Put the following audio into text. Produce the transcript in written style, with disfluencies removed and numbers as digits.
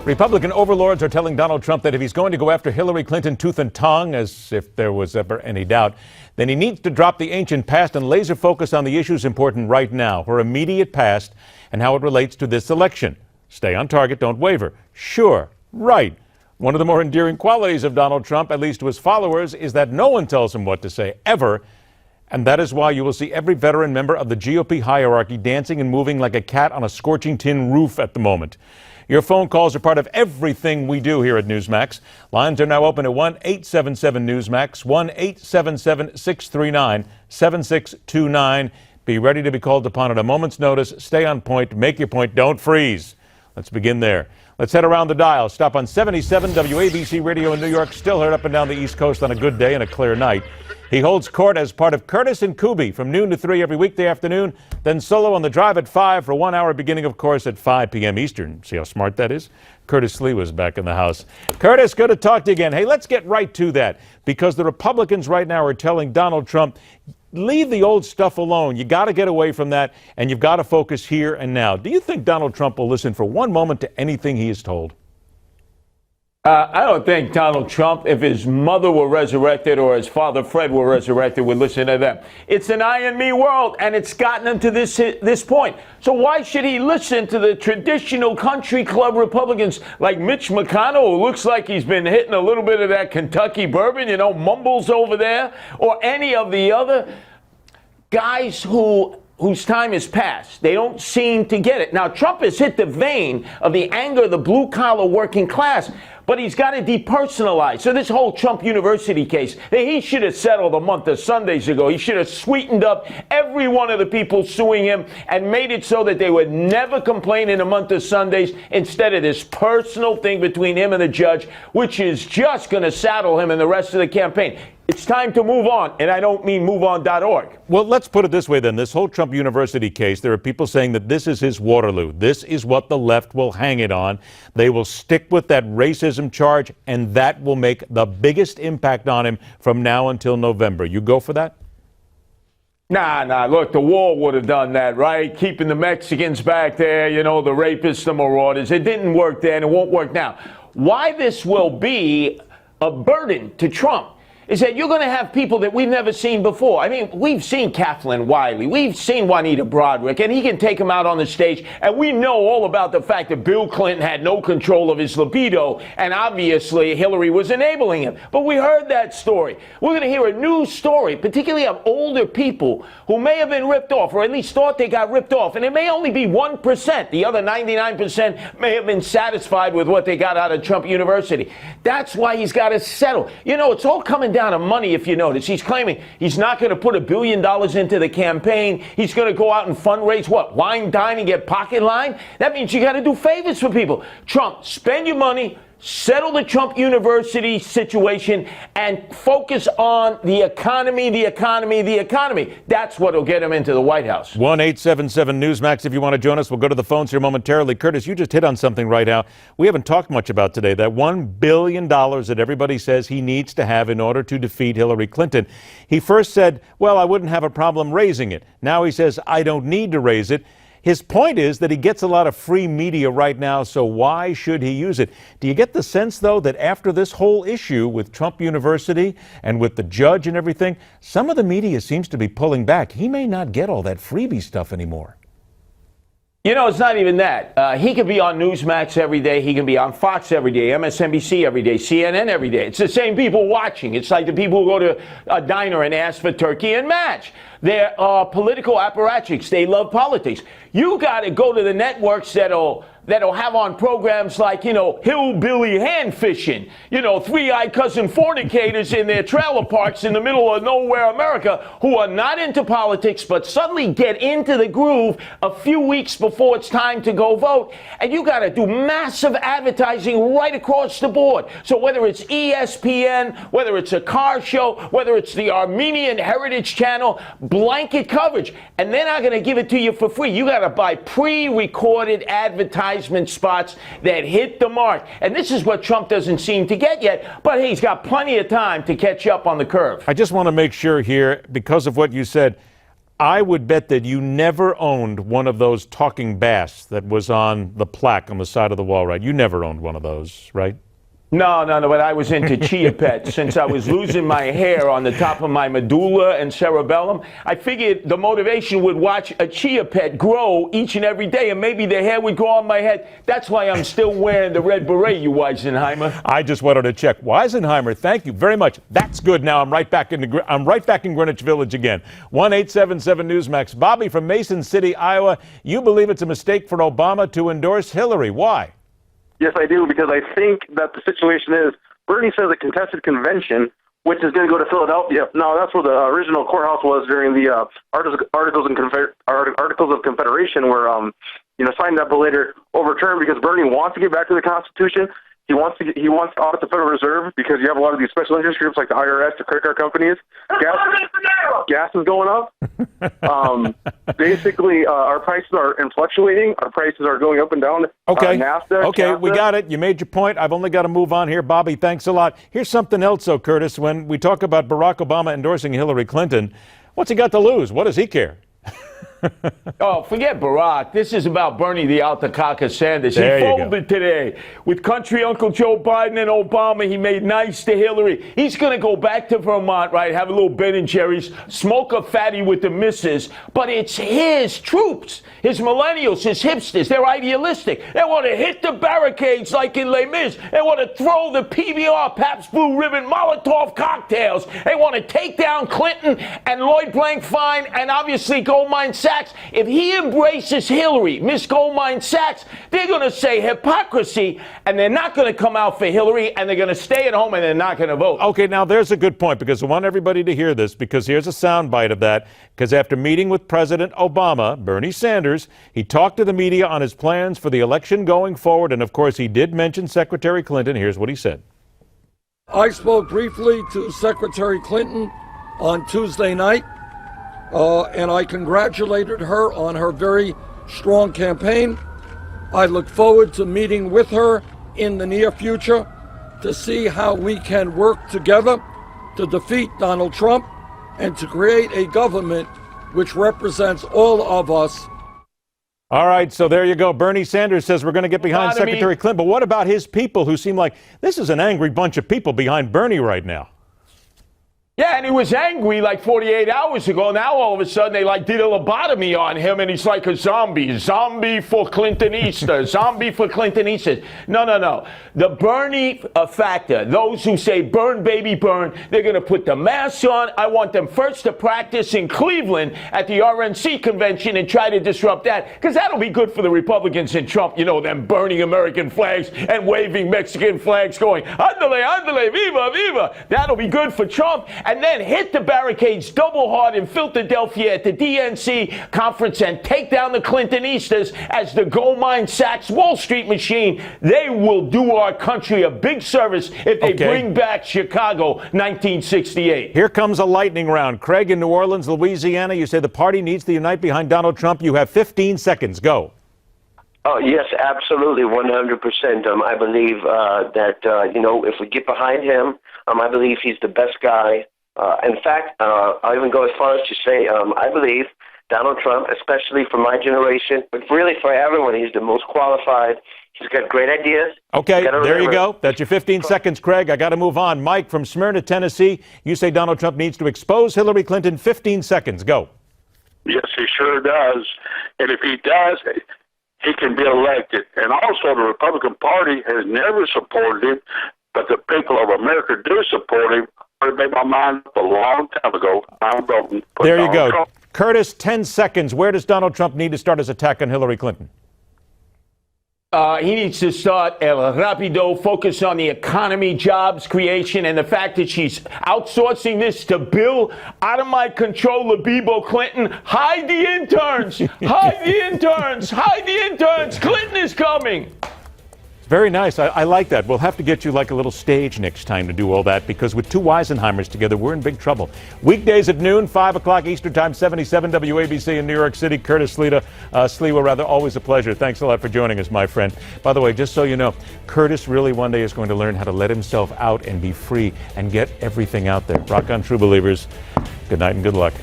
Republican overlords are telling Donald Trump that if he's going to go after Hillary Clinton tooth and tongue, as if there was ever any doubt, then he needs to drop the ancient past and laser focus on the issues important right now, her immediate past, and how it relates to this election. Stay on target, don't waver. Sure, right. One of the more endearing qualities of Donald Trump, at least to his followers, is that no one tells him what to say, ever. And that is why you will see every veteran member of the GOP hierarchy dancing and moving like a cat on a scorching tin roof at the moment. Your phone calls are part of everything we do here at Newsmax. Lines are now open at 1-877-NEWSMAX, 1-877-639-7629. Be ready to be called upon at a moment's notice. Stay on point, make your point, don't freeze. Let's begin there. Let's head around the dial. Stop on 77 WABC Radio in New York, still heard up and down the East Coast on a good day and a clear night. He holds court as part of Curtis and Kubi from noon to 3 every weekday afternoon, then solo on the drive at 5 for 1 hour, beginning, of course, at 5 p.m. Eastern. See how smart that is? Curtis Sliwa is back in the house. Curtis, good to talk to you again. Hey, let's get right to that, because the Republicans right now are telling Donald Trump, leave the old stuff alone. You got to get away from that, and you've got to focus here and now. Do you think Donald Trump will listen for one moment to anything he is told? I don't think Donald Trump, if his mother were resurrected or his father Fred were resurrected, would listen to them. It's an I and me world, and it's gotten him to this point. So why should he listen to the traditional country club Republicans like Mitch McConnell, who looks like he's been hitting a little bit of that Kentucky bourbon, mumbles over there, or any of the other guys whose time has passed? They don't seem to get it. Now, Trump has hit the vein of the anger of the blue-collar working class, but he's got to depersonalize. So this whole Trump University case, he should have settled a month of Sundays ago. He should have sweetened up every one of the people suing him and made it so that they would never complain in a month of Sundays, instead of this personal thing between him and the judge, which is just going to saddle him and the rest of the campaign. It's time to move on, and I don't mean moveon.org. Well, let's put it this way then. This whole Trump University case, there are people saying that this is his Waterloo. This is what the left will hang it on. They will stick with that racism charge, and that will make the biggest impact on him from now until November. You go for that? Nah, look, the wall would have done that, right? Keeping the Mexicans back there, the rapists, the marauders. It didn't work then, it won't work now. Why this will be a burden to Trump is that you're going to have people that we've never seen before. I mean, we've seen Kathleen Wiley, we've seen Juanita Broderick, and he can take them out on the stage, and we know all about the fact that Bill Clinton had no control of his libido, and obviously Hillary was enabling him. But we heard that story. We're going to hear a new story, particularly of older people who may have been ripped off, or at least thought they got ripped off, and it may only be 1%. The other 99% may have been satisfied with what they got out of Trump University. That's why he's got to settle. It's all coming down to money, if you notice. He's claiming he's not going to put $1 billion into the campaign. He's going to go out and fundraise, wine, dine, and get pocket line? That means you got to do favors for people. Trump, spend your money, settle the Trump University situation, and focus on the economy, the economy, the economy. That's what will get him into the White House. 1-877-NEWSMAX if you want to join us. We'll go to the phones here momentarily. Curtis, you just hit on something right now we haven't talked much about today, that $1 billion that everybody says he needs to have in order to defeat Hillary Clinton. He first said, well, I wouldn't have a problem raising it. Now he says, I don't need to raise it. His point is that he gets a lot of free media right now, so why should he use it? Do you get the sense, though, that after this whole issue with Trump University and with the judge and everything, some of the media seems to be pulling back? He may not get all that freebie stuff anymore. It's not even that. He could be on Newsmax every day. He can be on Fox every day, MSNBC every day, CNN every day. It's the same people watching. It's like the people who go to a diner and ask for turkey and match. They're political apparatchiks. They love politics. You got to go to the networks that'll have on programs like, hillbilly hand fishing, three-eyed cousin fornicators in their trailer parks in the middle of nowhere America, who are not into politics but suddenly get into the groove a few weeks before it's time to go vote. And you got to do massive advertising right across the board. So whether it's ESPN, whether it's a car show, whether it's the Armenian Heritage Channel, blanket coverage. And they're not going to give it to you for free. You got to buy pre-recorded advertisement spots that hit the mark. And this is what Trump doesn't seem to get yet, but he's got plenty of time to catch up on the curve. I just want to make sure here, because of what you said, I would bet that you never owned one of those talking bass that was on the plaque on the side of the wall, right? You never owned one of those, right? No, but I was into chia pets. Since I was losing my hair on the top of my medulla and cerebellum, I figured the motivation would watch a chia pet grow each and every day, and maybe the hair would grow on my head. That's why I'm still wearing the red beret, you Weisenheimer. I just wanted to check. Weisenheimer, thank you very much. That's good. Now I'm right back in Greenwich Village again. 1-877-Newsmax. Bobby from Mason City, Iowa. You believe it's a mistake for Obama to endorse Hillary. Why? Yes, I do, because I think that the situation is Bernie says a contested convention, which is going to go to Philadelphia. No, that's where the original courthouse was during the Articles of Confederation, where signed that bill later overturned because Bernie wants to get back to the Constitution. He wants to audit the Federal Reserve because you have a lot of these special interest groups like the IRS, the credit card companies. Gas is going up. Basically, our prices are fluctuating. Our prices are going up and down. Okay. NAFTA. We got it. You made your point. I've only got to move on here. Bobby, thanks a lot. Here's something else, though, Curtis. When we talk about Barack Obama endorsing Hillary Clinton, what's he got to lose? What does he care? Oh, forget Barack. This is about Bernie the Altacaca Sanders. There He you folded today. With country Uncle Joe Biden and Obama, he made nice to Hillary. He's going to go back to Vermont, right, have a little Ben and Jerry's, smoke a fatty with the missus. But it's his troops, his millennials, his hipsters. They're idealistic. They want to hit the barricades like in Les Mis. They want to throw the PBR, Pabst Blue Ribbon, Molotov cocktails. They want to take down Clinton and Lloyd Blankfein and obviously Goldmine Sachs. If he embraces Hillary, Miss Goldmine Sachs, they're going to say hypocrisy, and they're not going to come out for Hillary, and they're going to stay at home, and they're not going to vote. Okay, now there's a good point, because I want everybody to hear this, because here's a soundbite of that. Because after meeting with President Obama, Bernie Sanders, he talked to the media on his plans for the election going forward, and of course he did mention Secretary Clinton. Here's what he said. I spoke briefly to Secretary Clinton on Tuesday night. And I congratulated her on her very strong campaign. I look forward to meeting with her in the near future to see how we can work together to defeat Donald Trump and to create a government which represents all of us. All right, so there you go. Bernie Sanders says we're going to get behind Secretary Clinton. But what about his people who seem like this is an angry bunch of people behind Bernie right now? Yeah, and he was angry like 48 hours ago. Now all of a sudden they did a lobotomy on him, and he's like a zombie. Zombie for Clintonista. Zombie for Clintonistas. No. The Bernie factor, those who say burn, baby, burn, they're going to put the mask on. I want them first to practice in Cleveland at the RNC convention and try to disrupt that, because that'll be good for the Republicans and Trump, them burning American flags and waving Mexican flags going, andale, andale, viva, viva. That'll be good for Trump. And then hit the barricades double hard in Philadelphia at the DNC conference and take down the Clintonistas as the Goldmine Sachs Wall Street machine. They will do our country a big service if they bring back Chicago 1968. Here comes a lightning round. Craig in New Orleans, Louisiana, you say the party needs to unite behind Donald Trump. You have 15 seconds. Go. Oh, yes, absolutely, 100%. I believe that, if we get behind him, I believe he's the best guy. In fact, I'll even go as far as to say I believe Donald Trump, especially for my generation, but really for everyone, he's the most qualified. He's got great ideas. Okay, there you go. That's your 15 seconds, Craig. I got to move on. Mike from Smyrna, Tennessee, you say Donald Trump needs to expose Hillary Clinton. 15 seconds. Go. Yes, he sure does. And if he does, he can be elected. And also the Republican Party has never supported him, but the people of America do support him. I made my mind up a long time ago. I'm voting for There you Donald go. Trump. Curtis, 10 seconds. Where does Donald Trump need to start his attack on Hillary Clinton? He needs to start El Rapido, focus on the economy, jobs creation, and the fact that she's outsourcing this to Bill out of my control, Labibo Clinton. Hide the interns! Hide the interns! Hide the interns! Clinton is coming! Very nice. I like that. We'll have to get you like a little stage next time to do all that, because with two Weisenheimers together, we're in big trouble. Weekdays at noon, 5 o'clock Eastern Time, 77 WABC in New York City. Curtis Sliwa, always a pleasure. Thanks a lot for joining us, my friend. By the way, just so you know, Curtis really one day is going to learn how to let himself out and be free and get everything out there. Rock on, true believers. Good night and good luck.